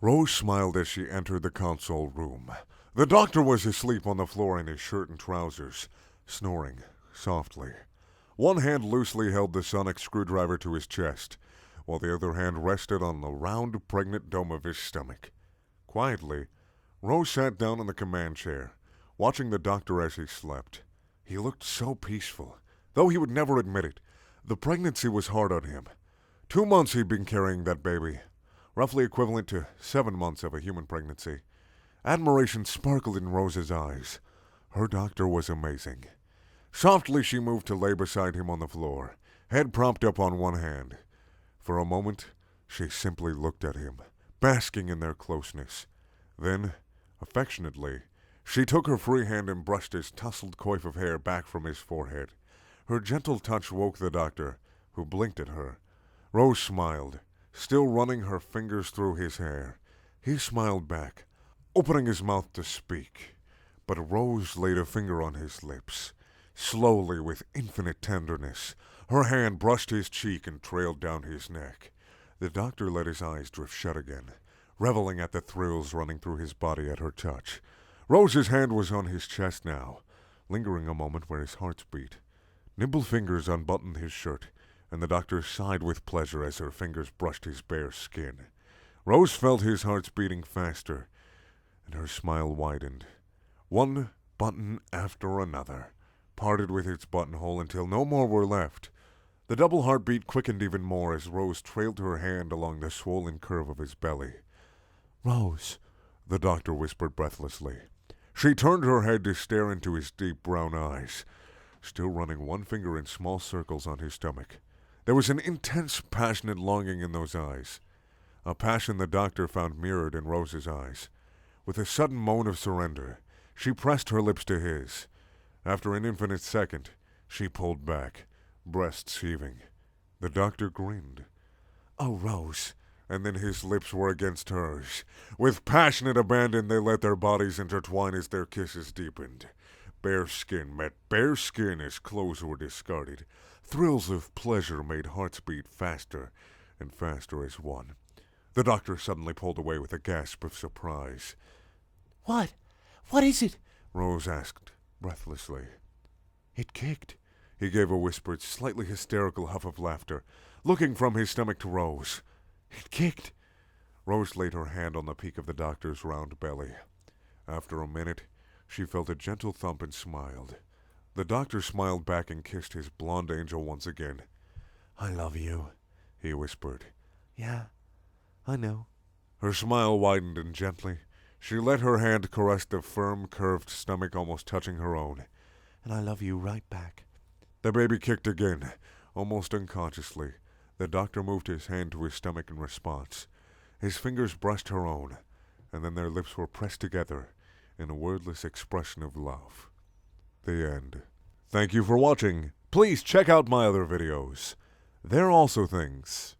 Rose smiled as she entered the console room. The doctor was asleep on the floor in his shirt and trousers, snoring softly. One hand loosely held the sonic screwdriver to his chest, while the other hand rested on the round, pregnant dome of his stomach. Quietly, Rose sat down in the command chair, watching the doctor as he slept. He looked so peaceful. Though he would never admit it, the pregnancy was hard on him. 2 months he'd been carrying that baby, roughly equivalent to 7 months of a human pregnancy. Admiration sparkled in Rose's eyes. Her doctor was amazing. Softly she moved to lay beside him on the floor, head propped up on one hand. For a moment, she simply looked at him, basking in their closeness. Then, affectionately, she took her free hand and brushed his tousled coif of hair back from his forehead. Her gentle touch woke the doctor, who blinked at her. Rose smiled, still running her fingers through his hair. He smiled back, opening his mouth to speak. But Rose laid a finger on his lips. Slowly, with infinite tenderness, her hand brushed his cheek and trailed down his neck. The doctor let his eyes drift shut again, reveling at the thrills running through his body at her touch. Rose's hand was on his chest now, lingering a moment where his heart beat. Nimble fingers unbuttoned his shirt, and the doctor sighed with pleasure as her fingers brushed his bare skin. Rose felt his heart beating faster, and her smile widened. One button after another parted with its buttonhole until no more were left. The double heartbeat quickened even more as Rose trailed her hand along the swollen curve of his belly. "Rose," the doctor whispered breathlessly. She turned her head to stare into his deep brown eyes, still running one finger in small circles on his stomach. There was an intense, passionate longing in those eyes, a passion the doctor found mirrored in Rose's eyes. With a sudden moan of surrender, she pressed her lips to his. After an infinite second, she pulled back, breasts heaving. The doctor grinned. "Oh, Rose," and then his lips were against hers. With passionate abandon, they let their bodies intertwine as their kisses deepened. Bare skin met bare skin as clothes were discarded. Thrills of pleasure made hearts beat faster and faster as one. The doctor suddenly pulled away with a gasp of surprise. What? What is it?" Rose asked breathlessly. "It kicked." He gave a whispered, slightly hysterical huff of laughter, looking from his stomach to Rose. "It kicked." Rose laid her hand on the peak of the doctor's round belly. After a minute, she felt a gentle thump and smiled. The doctor smiled back and kissed his blonde angel once again. "I love you," he whispered. "Yeah, I know." Her smile widened and gently, she let her hand caress the firm, curved stomach almost touching her own. "And I love you right back." The baby kicked again, almost unconsciously. The doctor moved his hand to his stomach in response. His fingers brushed her own, and then their lips were pressed together in a wordless expression of love. The end. Thank you for watching. Please check out my other videos. They're also things.